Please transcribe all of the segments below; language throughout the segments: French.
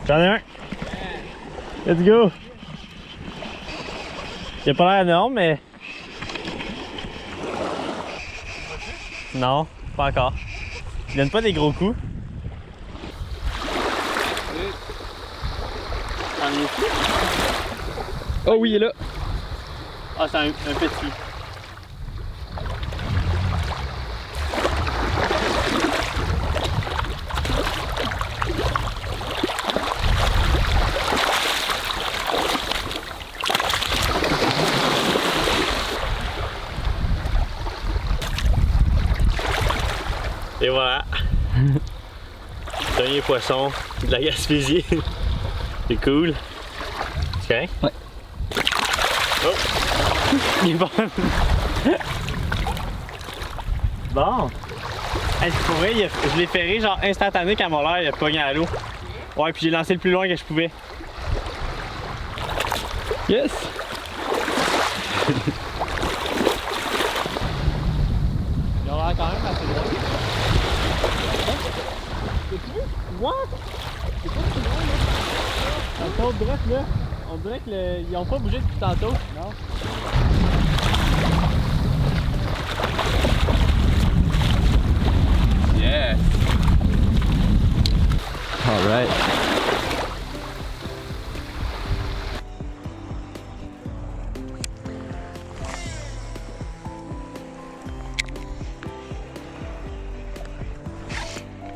J'en ai un. Let's go. Il a pas l'air énorme, mais... Non, pas encore. Il donne pas des gros coups. Oh oui, il est là. Ah, c'est un petit. Et voilà. Dernier poisson de la Gaspésie. C'est cool. C'est correct? Ouais. Oh! Il est bon! Bon! Hey, c'est pour vrai, je l'ai ferré genre instantané quand mon l'air il a pogné à l'eau. Ouais, puis j'ai lancé le plus loin que je pouvais. Yes! Il a l'air quand même assez loin. What? C'est pas si loin là. Encore bref là, on dirait qu'ils ont pas bougé depuis tantôt. Non. Yeah! Alright.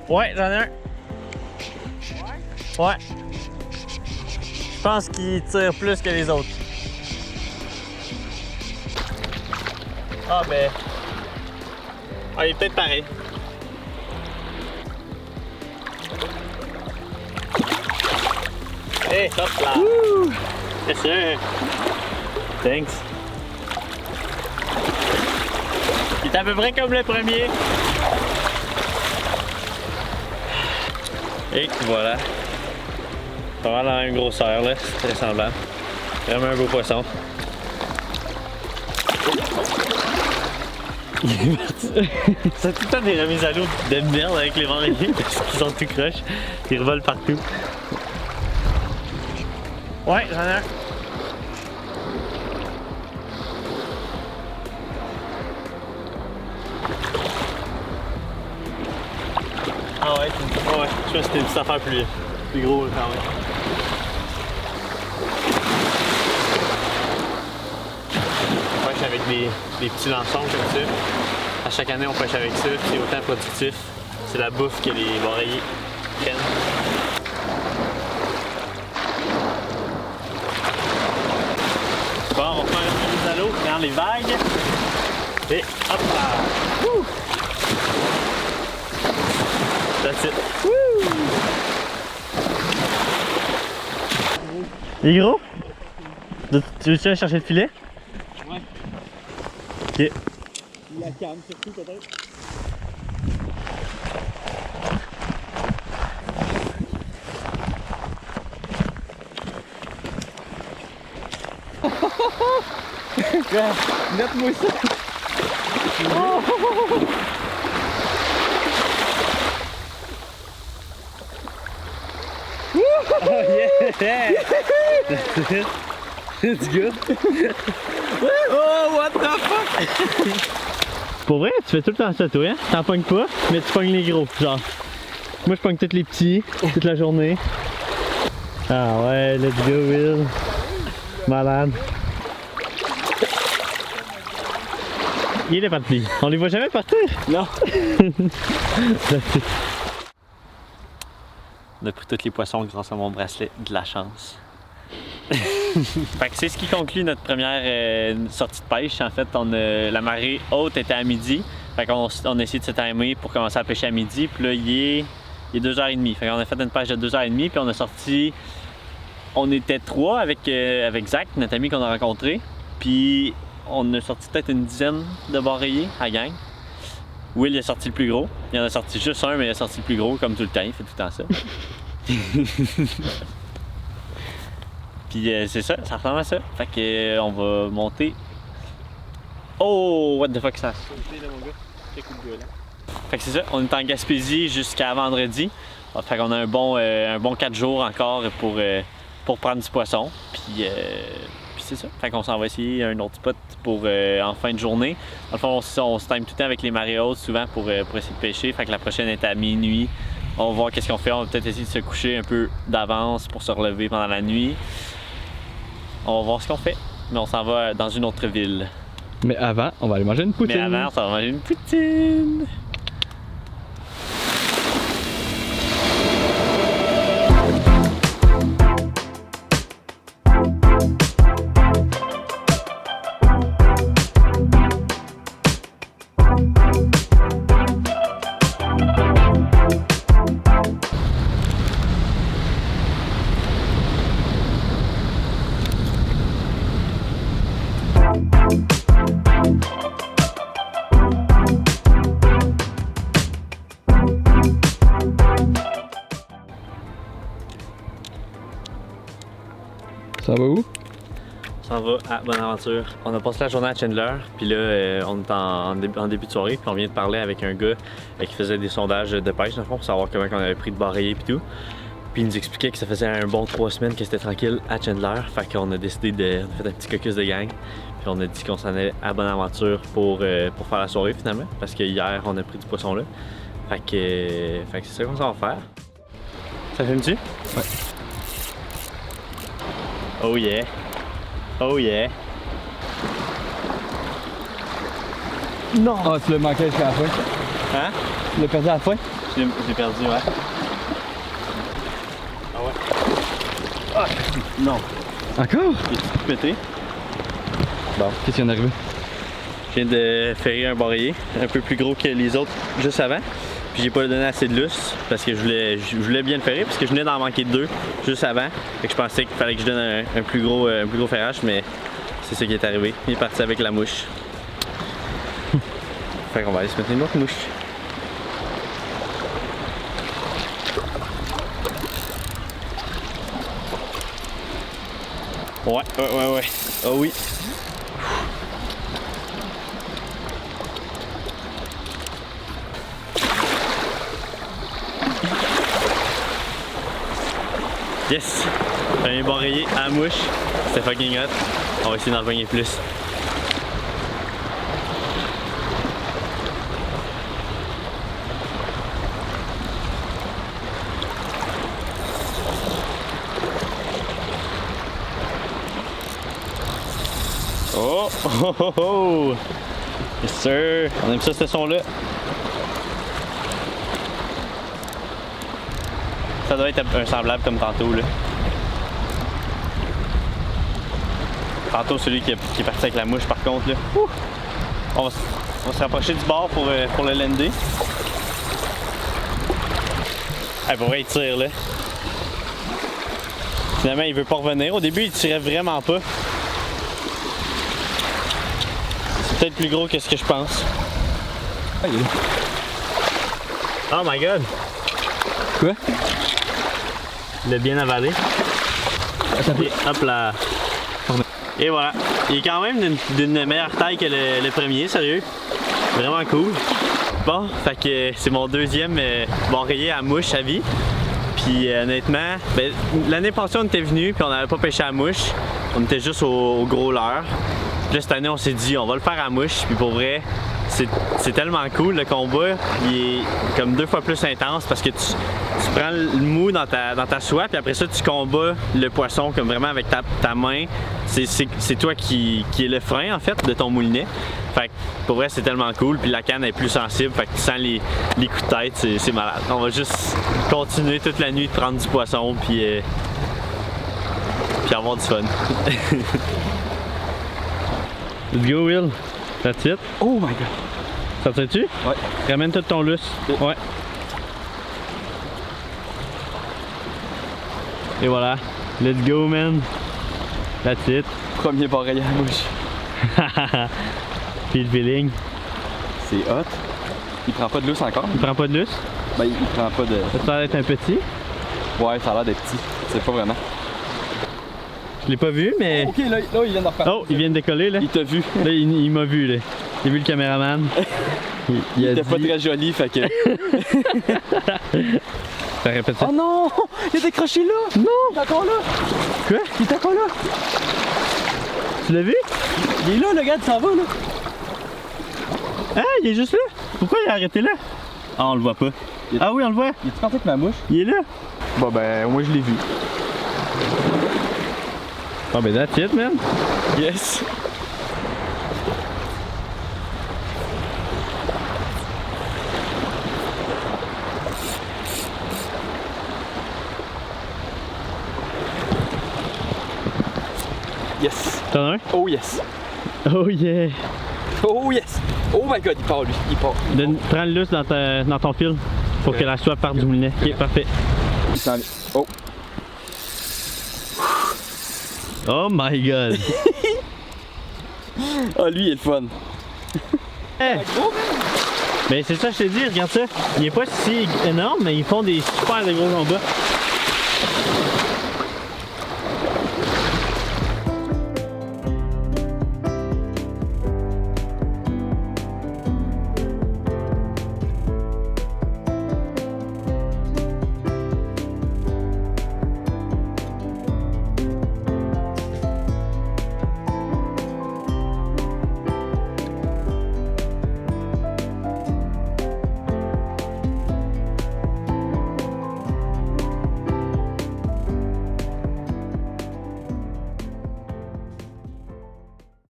Ouais, j'en ai un. Ouais. Je pense qu'il tire plus que les autres. Ah ben... Ah, il est peut-être pareil. Hey, hop là! C'est sûr! Thanks! Il est à peu près comme le premier. Et voilà. Pas mal dans la même grosseur là, c'est très semblable. Vraiment un beau poisson. Il est parti. C'est tout le temps des remises à l'eau de merde avec les vendredis parce qu'ils sont tout croches. Ils revolent partout. Ouais, j'en ai un. Ah ouais, je pense que c'était une petite affaire plus gros quand même. On pêche avec des petits lançons comme ça. À chaque année, on pêche avec ça. C'est autant productif. C'est la bouffe que les oreillers prennent. Bon, on va faire une mise à l'eau dans les vagues. Et hop là! Wouh! That's it. Wouh! Il est gros? Tu veux aller chercher le filet? Ouais. Ok. La canne surtout peut-être. Note-moi ça! Oh yeah! It's good! Oh, what the fuck! Pour vrai, tu fais tout le temps ça toi, hein? T'en pognes pas, mais tu pognes les gros, genre. Moi je pogne tous les petits, toute la journée. Ah ouais, let's go Will! Malade! Il est les parti. On les voit jamais partir? Non! On a pris tous les poissons grâce à mon bracelet, de la chance. Fait que c'est ce qui conclut notre première sortie de pêche. En fait, la marée haute était à midi. Fait qu'on a essayé de se timer pour commencer à pêcher à midi. Puis là, il est 2h30. Fait qu'on a fait une pêche de 2h30. Puis on a sorti... On était 3 avec Zach, notre ami qu'on a rencontré. Puis on a sorti peut-être une dizaine de barreillers à la gang. Will il a sorti le plus gros. Il en a sorti juste un, mais il a sorti le plus gros, comme tout le temps. Il fait tout le temps ça. Puis c'est ça, ça ressemble à ça. Fait que on va monter. Oh, what the fuck, ça a sauté là, mon gars. Quel coup de gueule, là. Fait que c'est ça, on est en Gaspésie jusqu'à vendredi. Fait qu'on a un bon 4 jours encore pour prendre du poisson. Puis c'est ça. Fait qu'on s'en va essayer un autre spot pour en fin de journée. Dans le fond, on se time tout le temps avec les marées hautes souvent pour essayer de pêcher. Fait que la prochaine est à minuit. On va voir qu'est-ce qu'on fait. On va peut-être essayer de se coucher un peu d'avance pour se relever pendant la nuit. On va voir ce qu'on fait. Mais on s'en va dans une autre ville. Mais avant, on va aller manger une poutine. Mais avant, on va manger une poutine. Ça va où? On s'en va à Bonaventure. On a passé la journée à Chandler, puis là, on est en début de soirée, puis on vient de parler avec un gars qui faisait des sondages de pêche, dans le fond, pour savoir comment on avait pris de barreiller et tout. Puis il nous expliquait que ça faisait un bon 3 semaines que c'était tranquille à Chandler, fait qu'on a décidé de faire un petit caucus de gang. Puis on a dit qu'on s'en allait à Bonaventure pour faire la soirée finalement, parce que hier on a pris du poisson là. Fait que c'est ça qu'on s'en va faire. Ça filme-tu? Ouais. Oh yeah! Oh yeah! Non! Ah, tu l'as manqué jusqu'à la fin. Hein? Tu l'as perdu à la fin? J'ai perdu, ouais. Ah ouais? Ah! Non! Encore? Il est tout pété. Bon, qu'est-ce qui vient d'arriver? Je viens de ferrer un barreiller, un peu plus gros que les autres juste avant. Puis j'ai pas donné assez de lousse parce que je voulais bien le ferrer parce que je venais d'en manquer 2 juste avant. Fait que je pensais qu'il fallait que je donne un plus gros ferrage, mais c'est ce qui est arrivé. Il est parti avec la mouche. Fait qu'on va aller se mettre une autre mouche. Ouais. Oh oui. Yes! J'ai un barreillé à la mouche. C'était fucking hot. On va essayer d'en revenir plus. Oh! Oh oh oh! Yes sir! On aime ça ce son-là. Ça doit être un semblable comme tantôt là. Tantôt celui qui est parti avec la mouche par contre là. Ouh! On va se rapprocher du bord pour le lander. Ah, pour vrai il tire là. Finalement il veut pas revenir. Au début il tirait vraiment pas. C'est peut-être plus gros que ce que je pense. Ah, il est là. Oh my god! Quoi? Il l'a bien avalé. Et hop là! Et voilà. Il est quand même d'une meilleure taille que le premier, sérieux. Vraiment cool. Bon, fait que c'est mon deuxième barreillé à mouche à vie. Puis honnêtement, ben, l'année passée on était venu puis on n'avait pas pêché à mouche. On était juste au gros leurre. Puis là cette année on s'est dit on va le faire à mouche. Puis pour vrai, c'est tellement cool le combat. Il est comme 2 fois plus intense parce que tu prends le mou dans ta soie puis après ça tu combats le poisson comme vraiment avec ta main. C'est toi qui est le frein en fait de ton moulinet. Fait que pour vrai c'est tellement cool puis la canne est plus sensible, fait que tu sens les coups de tête, c'est malade. On va juste continuer toute la nuit de prendre du poisson puis avoir du fun. Let's go Will, that's it. Oh my god. Ça te tu? Ouais. Ramène tout ton lousse. Ouais. Et voilà. Let's go man. That's it. Premier barreillé à la mouche. Puis le feeling. C'est hot. Il prend pas de lousse encore? Il prend pas de lousse? Ben, il prend pas de... Ça a l'air d'être un petit. Ouais, ça a l'air d'être petit. C'est pas vraiment. Je l'ai pas vu, mais... Oh, ok, là, il vient d'en refaire. Oh, il vient de décoller, là. Il t'a vu. Là, il m'a vu, là. Il a vu le caméraman. Il était pas très joli, fait que... Ça répète ça. Oh non! Il est décroché là! Non! Il est encore là! Quoi? Il est encore là! Tu l'as vu? Il est là, le gars, il s'en va là! Ah, il est juste là! Pourquoi il a arrêté là? Ah, on le voit pas. Ah oui, on le voit! Il est parti avec ma mouche? Il est là! Bon ben, moi je l'ai vu. Ah ben that's it, man! Yes! Yes! T'en as un? Oh yes! Oh yeah! Oh yes! Oh my god, il part lui, il part. Prends le lousse dans ton fil pour que la soie parte du moulinet. Ok, parfait. Il s'en vient. Oh! Oh my god! Ah, lui il est le fun! Hey. Ben c'est ça, je te dis, regarde ça. Il est pas si énorme, mais ils font des super de gros combats.